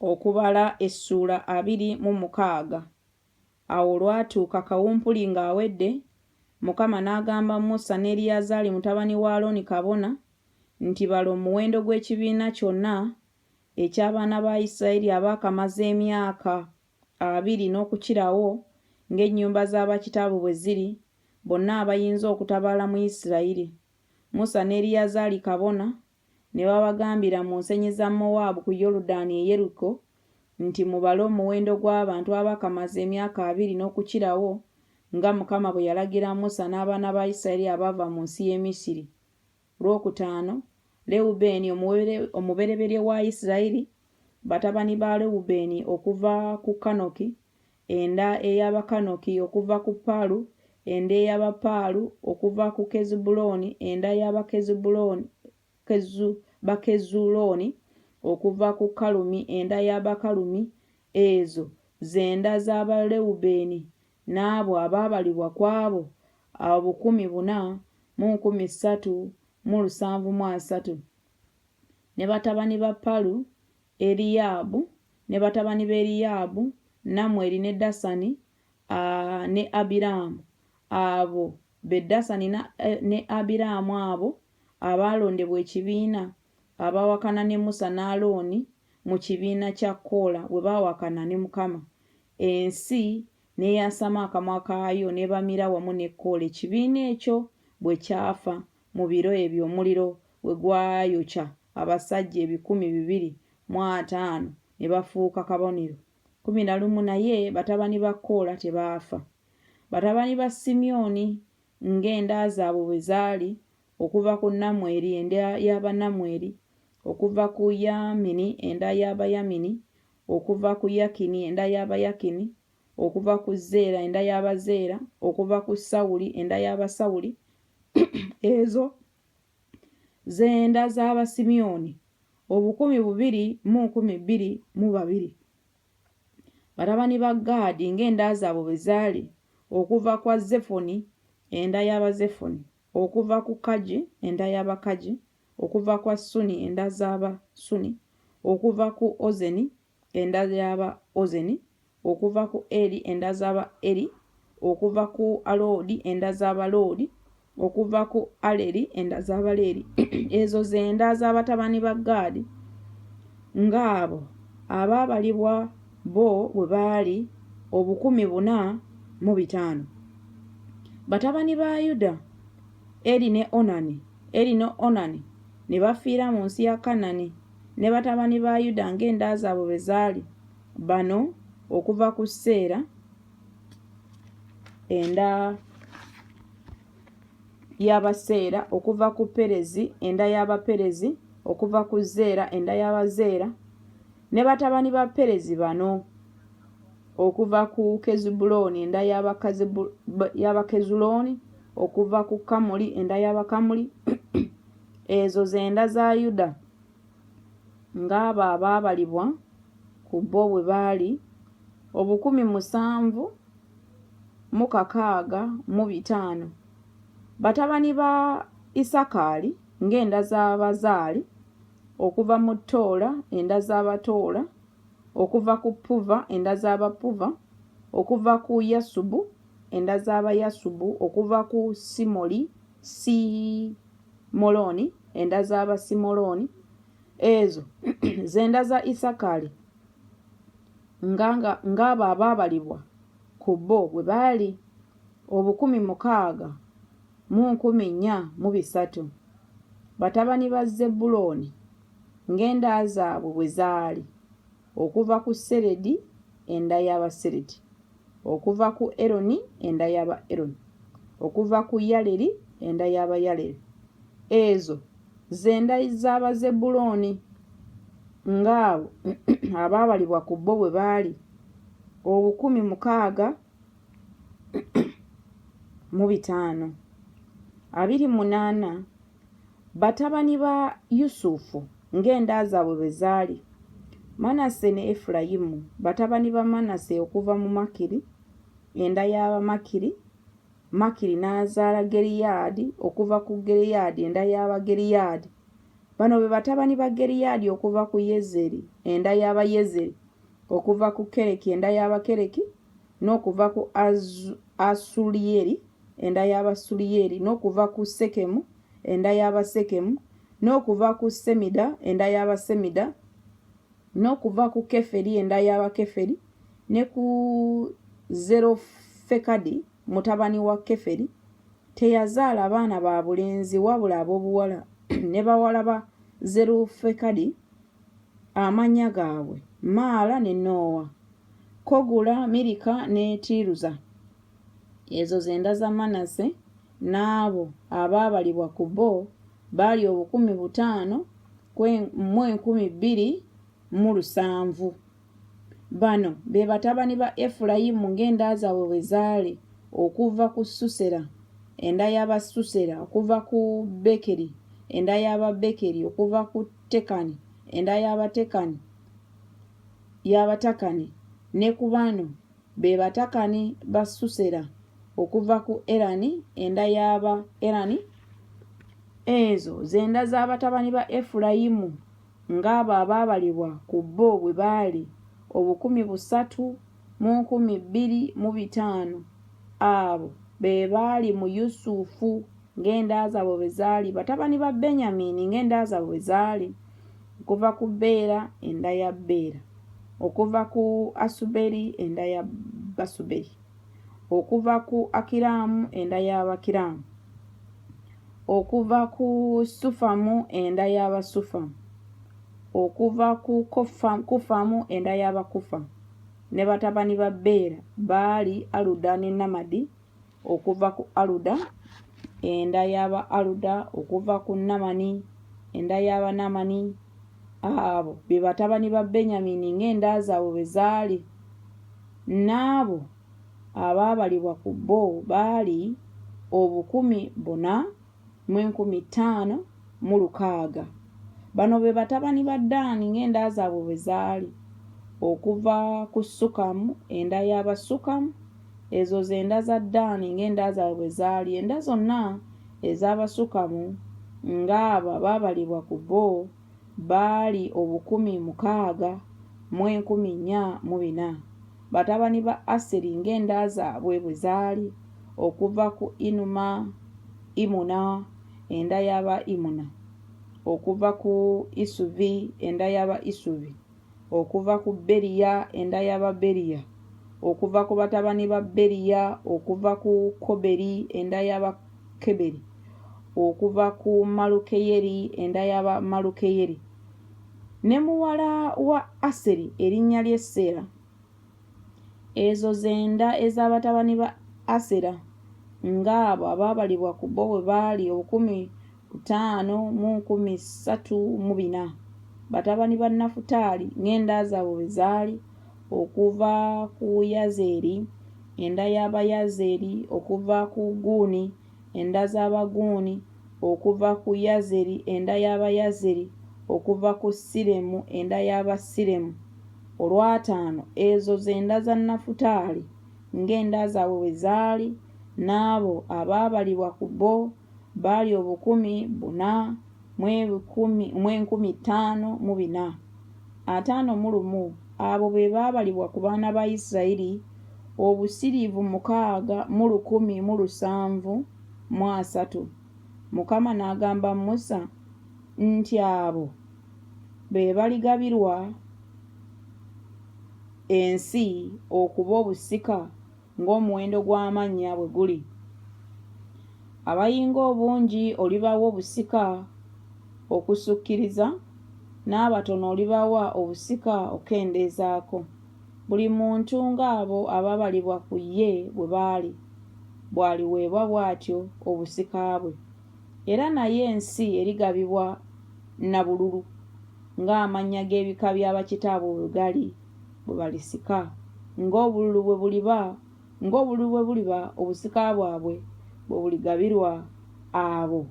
okubala essula 26. Awo olwatuuka kawumpuli ng'awedde, Mukama n'agamba Musa ne Eriyazaali mutabani wa Alooni kabona nti bala omuwendo gw'ekibiina kyonna eky'abaana ba Isirayiri abaakamaze emyaka 20 n'okukirawo ng'ennyumba z'abakitaabwe bwe ziri, bonna abayinza okutabaala mu Isirayiri. Musa ne Eriyazaali kabona ne babagambira mu nsenyi za Mowaabu ku Yoludaani e Yeriko nti mubale omuwendo gw'abantu abaakamaze emyaka 20 n'okukirawo nga Mukama bwe yalagira Musa n'abaana ba Isirayiri abaava mu nsi y'e Misiri. Olwokutaano, Lewubeeni omubereberye wa Isirayiri, batabani ba Lewubeeni okuva ku Kanoki, enda ey'Abakanoki; okuva ku Palu, enda ey'Abapaalu; okuva ku Kezubulooni, enda y'Abakezulooni; okuva ku Kalumi, enda y'Abakalumi. Ezo zenda z'Abalewubeeni, n'abo abaabalibwa ku abo 14,373. Ne batabani ba Palu, Eriyaabu; ne batabani ba Eriyaabu, Namweri ne Dasani ne Abiraamu. Abo be Dasani ne Abiraamu abo abaalondebwa ekibiina abaawakana ne Musa ne Alooni mu kibiina kya Koola bwe baawakana ne Mukama. Ensi n'eyasama akamwa kaayo ne bamira wamu ne Koola ekibiina ekyo bwe kyafa mu biro ebyo omuliro bwe gwayokya abasajja 250 ne bafuuka kabonero. 11 naye batabani ba Koola tebaafa. Batabani ba Simyoni ng'enda zaabwe bwe zaali: okuva ku Namweri, enda y'Abanamweri; okuva ku Yamini, enda y'Abayamini; okuva ku Yakini, enda y'Abayakini; okuva ku Zeera, enda y'Abazeera; okuva ku Sawuli, enda y'Abasawuli. Ezo zenda z'Abasimyoni 2,222. Batabani ba Gaadi ng'enda zaabwe bwe zaali: okuva kwa Zefoni, enda y'Abazefoni; okuva ku Kaji, enda y'Abakaji; okuva kwa Suni, enda z'Abasuni; okuva ku Ozeni, enda y'Abaozeni; okuva ku Eri, enda z'Abaeri; okuva ku Aloodi, enda z'Abaloodi; okuva ku Aleri, enda z'Abaleri. Ezo zenda z'abatabani ba Gaadi ng'abo abaabalibwa bo bwe baali 45,000. Batabani ba Yuda, Eri ne Onani ne bafiira mu nsi ya Kanani. Ne batabani ba Yuda ng'enda zaabwe bwe zaali: bano okuva ku Seera, enda y'Abaseera; okuva ku Perezi, enda y'Abaperezi; okuva ku Zeera, enda y'Abazeera. Ne batabani ba Perezi bano: okuva ku Kezubulooni, enda y'Abakezulooni; okuva ku Kamuli, enda y'Abakamuli. Ezo zenda za Yuda ng'abo abaabalibwa ku bo bwe baali 7,665. Batabani ba Isakaali ng'enda z'Abazaali: okuva mu Toola, enda z'Abatoola; okuva ku Puva, enda z'Abapuva; okuva ku Yasubu, enda z'Abayasubu; okuva ku Simolooni, enda z'Abasimolooni. Ezo zenda za Isakaali ng'abo abaabalibwa ku bo bwe baali 16,430. Batabani ba Zebbulooni ng'enda zaabwe bwe zaali: okuva ku Seredi, enda y'Abaseredi; okuva ku Eroni, enda y'Abaeroni; okuva ku Yaleri, enda y'Abayaleri. Ezo zenda z'Abazebbulooni ng'abo abaabalibwa ku bo bwe baali 16,500. 28 Batabani ba Yusufu ng'enda zaabwe bwe zaali: Manase ne Efulayimu. Batabani ba Manase okuva mu Makiri, enda y'Abamakiri; Makiri n'azaala Geriyaadi; okuva ku Geriyaadi, enda y'Abageriyadi. Bano be batabani ba Geriyadi okuva ku Yezeri enda y'Abayezeri, okuva ku Kereki enda y'Abakereki, n'okuva ku Asuliyeri enda y'Abasuliyeri, n'okuva ku Sekemu enda y'Abasekemu, n'okuva ku Semida enda y'Abasemida, n'okuva ku Keferi enda y'Abakeferi, ne ku Zerofekadi mutabani wa Keferi. Teyazaala abaana ba bulenzi wabula ab'obuwala. Ne bawala ba Zerofekadi amannya gaabwe Maala ne Noowa, Kogula, Mirika ne Tiruza. Ezo zenda za Manase, n'abo abaabalibwa ku bo baali 5,207. Bano be batabani ba Efulayimu ng'enda zaabwe bwe zaali, okuva ku Susera enda y'Abasusera, okuva ku Bekeri enda y'Ababekeri, okuva ku Tekani enda y'Abatekani ne ku bano be Batakani ba Susera, okuva ku Erani enda y'Aba Erani. Ezo zenda z'abatabani ba Efulayimu ng'abo abaabalibwa ku bo bwe baali 3,205. Abo be baali mu Yusufu ng'enda zaabwe bwe zaali. Batabani ba Benyamini ng'enda zaabwe bwe zaali, okuva ku Beera enda ya Beera, okuva ku Asuberi enda ya Basuberi, okuva ku Akiramu enda y'Abakiramu, okuva ku Sufamu enda y'Abasufamu, okuva ku Kufamu enda y'Abakufa. Ne batabani ba Beera baali Aluda ne Namadi, okuva ku Aluda enda y'Aba Aluda, okuva ku Namani enda y'Abanamani. Abo be batabani ba Benyamini ng'enda zaabwe bwe zaali. N'abo abaabalibwa ku bo baali 4,015,600. Bano be batabani ba Ddaani ng'enda zaabwe bwe zaali, okuva ku Sukamu enda y'Abasukamu. Ezo zenda za Ddaani ng'enda zaabwe bwe zaali. Enda zonna ez'Abasukamu ng'abo abaabalibwa ku bo baali 6,440. Batabani ba Aseri ng'enda zaabwe bwe zaali, okuva ku Imuna enda y'Aba Imuna, okuva ku Isuvi enda y'Aba Isuvi, okuva ku Beriya enda y'Aba Beriya, okuva ku batabani ba Beriya, okuva ku Koberi enda y'Aba Keberi, okuva ku Malukeyeri enda y'Aba Malukeyeri. Ne muwala wa Aseri erinnya lye Sera. Ezo zenda ez'abatabani ba Asera ng'abo abaabalibwa ku bo bwe baali 5,034. Batabani ba Nafutaali ng'enda zaabwe bwe zaali, okuva ku Yazeri enda y'Abayazeri, okuva ku Guuni enda z'Abaguuni, okuva ku Yazeri enda y'Abayazeri, okuva ku Siremu enda y'Abasiremu. Olwataano ezo zenda za Nafutaali ng'enda zaabwe bwe zaali. N'abo abaabalibwa ku bo baali 4,154. 51. Abo be baabalibwa ku baana ba Isirayiri, obusiriivu 6,173. Mukama n'agamba Musa nti abo be baligabirwa ensi okuba obusika ng'omuwendo gw'amannya bwe guli. Abayinga obungi olibawa obusika okusukkiriza, n'abatono olibawa obusika okendeezaako. Buli muntu ng'abo abaabalibwa ku ye bwe baali, bw'aliweebwa bw'atyo obusika bwe. Era naye ensi erigabibwa na bululu ng'amannya g'ebika bya bakitaabwe bwe gali bwe balisika, ng'obululu bwe buliba obusika bwabwe bwe buligabirwa abo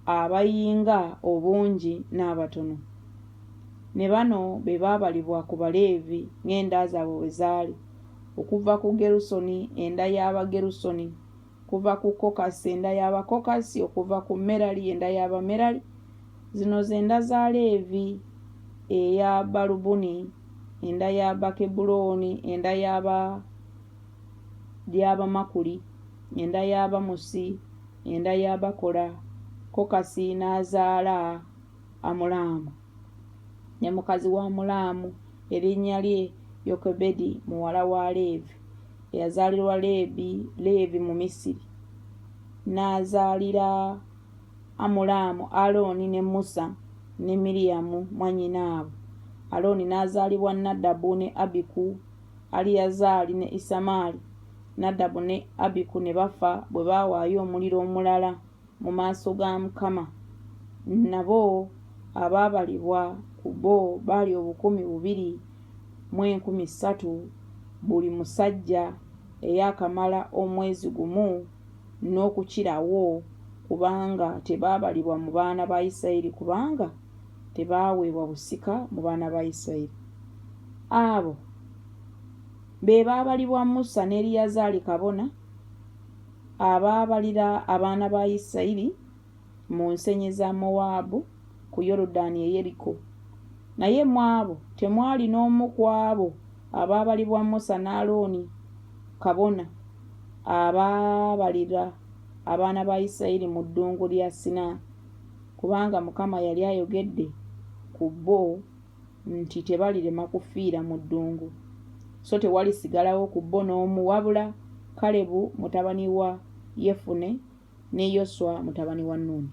abayinga obungi n'abatono. Ne bano be baabalibwa ku Baleevi ng'enda zaabwe bwe zaali, okuva ku Gerusoni enda y'Abagerusoni, okuva ku Kokasi enda y'Abakokasi, okuva ku Merali enda y'Abamerali, Zino zenda za Leevi, eya Balubuni, enda ya Bakebuloni, enda y'Abamakuli, enda y'Abamusi, enda y'Abakola. Kokasi n'azaala Amulaamu, ne mukazi wa Amulaamu erinnya lye Yokebedi muwala wa Leevi, eyazaalirwa Leevi mu Misiri. N'azaalira Amulaamu Alooni ne Musa ne Miriyamu mwannyinaabwe. Alooni n'azaalibwa Nadabu ne Abiku, Aliyazaali ne Isamaali. Nadabu ne Abiku ne bafa bwe baawaayo omuliro omulala mu maaso ga Mukama. Nabo abaabalibwa ku bo baali 2,230 buli musajja eyaakamala omwezi gumu n'okukirawo, kubanga tebaabalibwa mu baana ba Isirayiri, kubanga tebaaweebwa busika mu baana ba Isirayiri. Abo be baabalibwa Musa ne Eriyazaali kabona abaabalira abaana ba Isirayiri mu nsenyi za Mowaabu ku Yoludaani e Yeriko. Naye mu abo temwali n'omu ku abo abaabalibwa Musa ne Alooni kabona abaabalira abaana ba Isirayiri mu ddungu lya Sinaa, kubanga Mukama yali ayogedde ku bo nti tebalirema kufiira mu ddungu. So tewalisigalawo ku bo n'omu wabula Kalebu mutabani wa Yefune ne Yoswa mutabani wa Nuuni.